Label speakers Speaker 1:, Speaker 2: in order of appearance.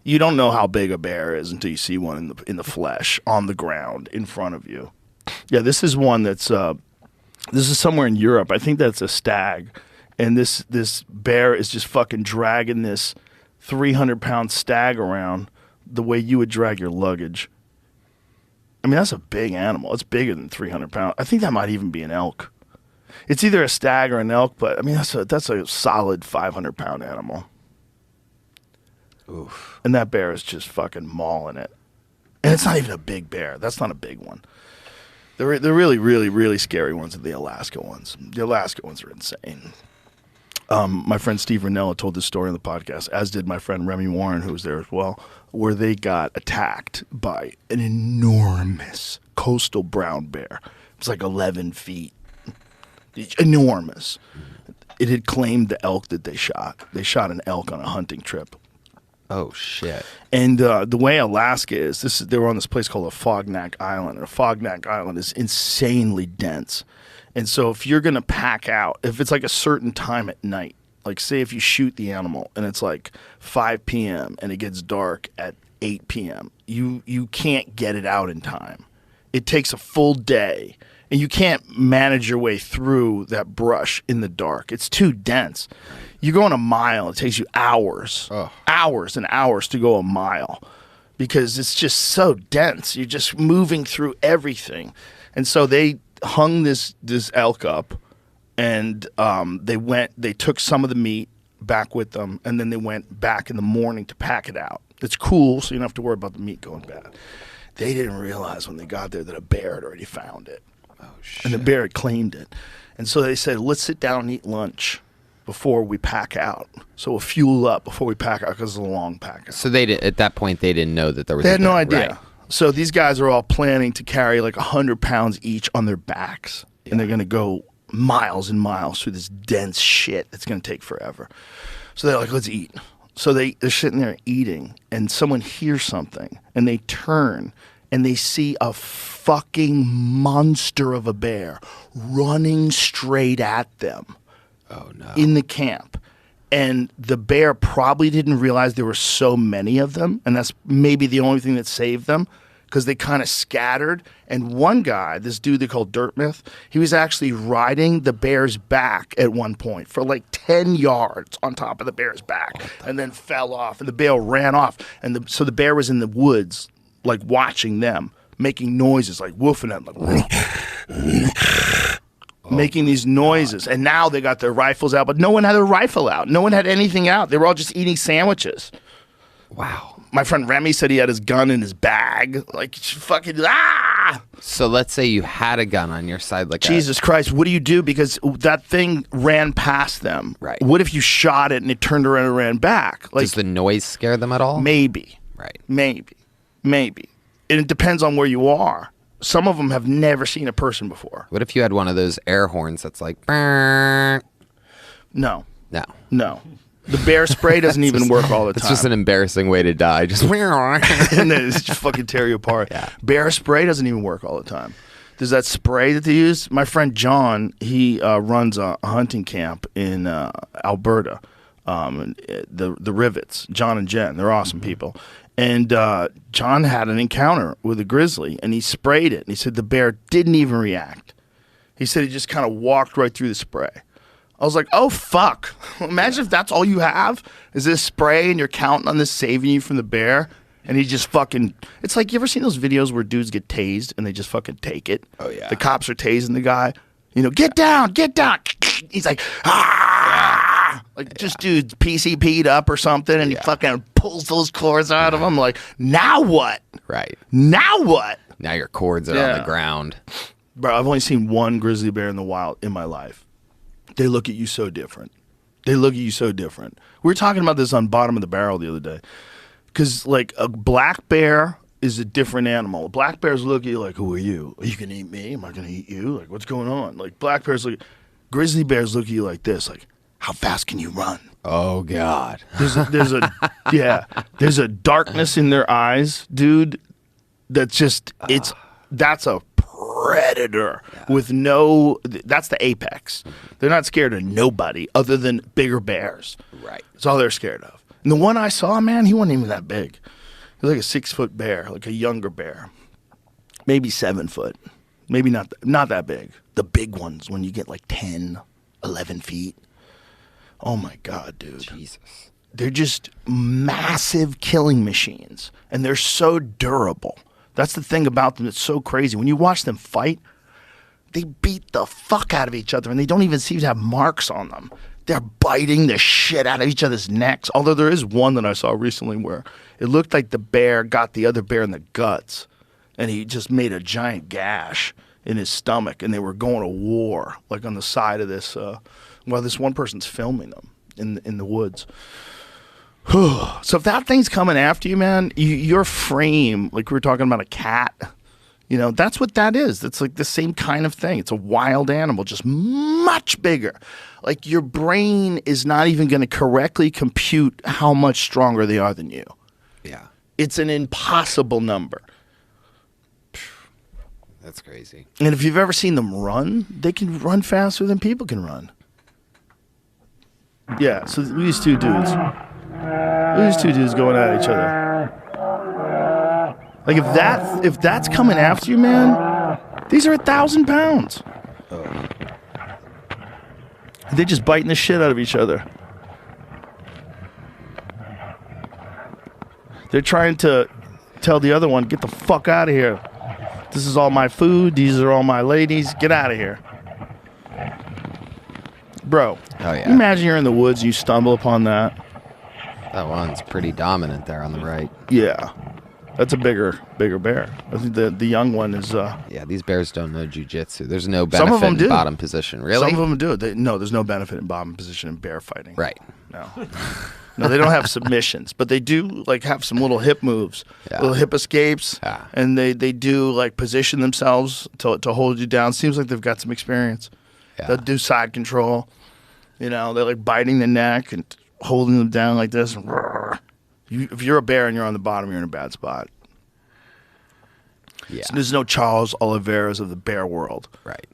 Speaker 1: You don't know how big a bear is until you see one in the flesh on the ground in front of you. Yeah, this is one that's this is somewhere in Europe. I think that's a stag, and this bear is just fucking dragging this 300-pound stag around the way you would drag your luggage. I mean, that's a big animal. It's bigger than 300 pounds. I think that might even be an elk. It's either a stag or an elk, but I mean, that's a solid 500-pound animal.
Speaker 2: Oof.
Speaker 1: And that bear is just fucking mauling it. And it's not even a big bear. That's not a big one. The really, really, really scary ones are the Alaska ones. The Alaska ones are insane. My friend Steve Ranella told this story on the podcast, as did my friend Remy Warren, who was there as well, where they got attacked by an enormous coastal brown bear. It was like 11 feet. Enormous. It had claimed the elk that they shot. They shot an elk on a hunting trip.
Speaker 2: Oh, shit.
Speaker 1: And the way Alaska is, they were on this place called a Fognak Island. And a Fognak Island is insanely dense. And so if you're going to pack out, if it's like a certain time at night, like say if you shoot the animal and it's like 5 p.m. and it gets dark at 8 p.m., you can't get it out in time. It takes a full day, and you can't manage your way through that brush in the dark. It's too dense. You go on a mile, it takes you hours, hours and hours to go a mile because it's just so dense. You're just moving through everything. And so they hung this elk up, and they took some of the meat back with them, and then they went back in the morning to pack it out. It's cool, so you don't have to worry about the meat going bad. They didn't realize when they got there that a bear had already found it.
Speaker 2: Oh, shit.
Speaker 1: And the bear had claimed it. And so they said, let's sit down and eat lunch before we pack out. So we'll fuel up before we pack out because it's a long pack out.
Speaker 2: So at that point, they didn't know that there was
Speaker 1: They had no idea.
Speaker 2: Right.
Speaker 1: So these guys are all planning to carry like 100 pounds each on their backs. Yeah. And they're going to go miles and miles through this dense shit that's going to take forever. So they're like, let's eat. So they're sitting there eating, and someone hears something, and they turn, and they see a fucking monster of a bear running straight at them.
Speaker 2: Oh, no.
Speaker 1: In the camp. And the bear probably didn't realize there were so many of them, and that's maybe the only thing that saved them, because they kind of scattered. And one guy, this dude they called Dirt Myth, he was actually riding the bear's back at one point for like 10 yards on top of the bear's back, and then fell off, and the bear ran off. And so the bear was in the woods, like watching them, making noises, like woofing at them, like making these noises. And now they got their rifles out, but no one had a rifle out. No one had anything out. They were all just eating sandwiches.
Speaker 2: Wow.
Speaker 1: My friend Remy said he had his gun in his bag. Like, fucking,
Speaker 2: So let's say you had a gun on your side. Like
Speaker 1: Jesus Christ, what do you do? Because that thing ran past them.
Speaker 2: Right.
Speaker 1: What if you shot it and it turned around and ran back? Like,
Speaker 2: does the noise scare them at all?
Speaker 1: Maybe.
Speaker 2: Right.
Speaker 1: Maybe. And it depends on where you are. Some of them have never seen a person before.
Speaker 2: What if you had one of those air horns that's like, "Brrr"?
Speaker 1: No.
Speaker 2: No.
Speaker 1: The bear spray doesn't even work all the time.
Speaker 2: It's just an embarrassing way to die. Just
Speaker 1: and then it's just fucking tear you apart.
Speaker 2: Yeah.
Speaker 1: Bear spray doesn't even work all the time. There's that spray that they use. My friend John, he runs a hunting camp in Alberta, the Rivets. John and Jen, they're awesome people. And John had an encounter with a grizzly, and he sprayed it. And he said the bear didn't even react. He said he just kind of walked right through the spray. I was like, oh, fuck. Imagine if that's all you have is this spray and you're counting on this saving you from the bear. And he just fucking, it's like, you ever seen those videos where dudes get tased and they just fucking take it?
Speaker 2: Oh, yeah.
Speaker 1: The cops are tasing the guy. You know, get down. He's like, ah. Like, just dude PCP'd up or something, and he fucking pulls those cords out of him. Like, now what?
Speaker 2: Right.
Speaker 1: Now what?
Speaker 2: Now your cords are on the ground.
Speaker 1: Bro, I've only seen one grizzly bear in the wild in my life. They look at you so different. We were talking about this on Bottom of the Barrel the other day. Because, like, a black bear is a different animal. Black bears look at you like, who are you? Are you going to eat me? Am I going to eat you? Like, what's going on? Like, black bears look, grizzly bears look at you like this. Like, how fast can you run?
Speaker 2: Oh, God.
Speaker 1: There's a darkness in their eyes, dude, that's just, that's a predator with that's the apex. They're not scared of nobody other than bigger bears.
Speaker 2: Right.
Speaker 1: That's all they're scared of. And the one I saw, man, he wasn't even that big. He was like a 6-foot bear, like a younger bear, maybe 7 foot, maybe not that big. The big ones, when you get like 10, 11 feet. Oh my God, dude.
Speaker 2: Jesus.
Speaker 1: They're just massive killing machines, and they're so durable. That's the thing about them that's so crazy. When you watch them fight, they beat the fuck out of each other, and they don't even seem to have marks on them. They're biting the shit out of each other's necks. Although there is one that I saw recently where it looked like the bear got the other bear in the guts, and he just made a giant gash in his stomach, and they were going to war, like on the side of this. This one person's filming them in the woods. So if that thing's coming after you, man, your frame, like we were talking about a cat, that's what that is. It's like the same kind of thing. It's a wild animal, just much bigger. Like your brain is not even going to correctly compute how much stronger they are than you.
Speaker 2: Yeah.
Speaker 1: It's an impossible number.
Speaker 2: That's crazy.
Speaker 1: And if you've ever seen them run, they can run faster than people can run. Yeah, so these two dudes. These two dudes going at each other. Like if that's coming after you, man, these are 1,000 pounds.
Speaker 2: Oh.
Speaker 1: They're just biting the shit out of each other. They're trying to tell the other one, get the fuck out of here. This is all my food. These are all my ladies. Get out of here. Bro,
Speaker 2: Oh, yeah.
Speaker 1: imagine you're in the woods and you stumble upon that.
Speaker 2: That one's pretty dominant there on the right.
Speaker 1: Yeah. That's a bigger bear. I think the young one is...
Speaker 2: Yeah, these bears don't know jujitsu. There's no
Speaker 1: Some of
Speaker 2: benefit
Speaker 1: them
Speaker 2: in
Speaker 1: do.
Speaker 2: bottom position. Really?
Speaker 1: Some of them do. No, there's no benefit in bottom position in bear fighting.
Speaker 2: Right.
Speaker 1: No. No, they don't have submissions, but they do like have some little hip moves,
Speaker 2: Yeah.
Speaker 1: little hip escapes,
Speaker 2: Yeah.
Speaker 1: and they do like position themselves to hold you down. Seems like they've got some experience.
Speaker 2: Yeah.
Speaker 1: They'll do side control. They're like biting the neck and holding them down like this. And if you're a bear and you're on the bottom, you're in a bad spot.
Speaker 2: Yeah.
Speaker 1: So there's no Charles Oliveira's of the bear world.
Speaker 2: Right.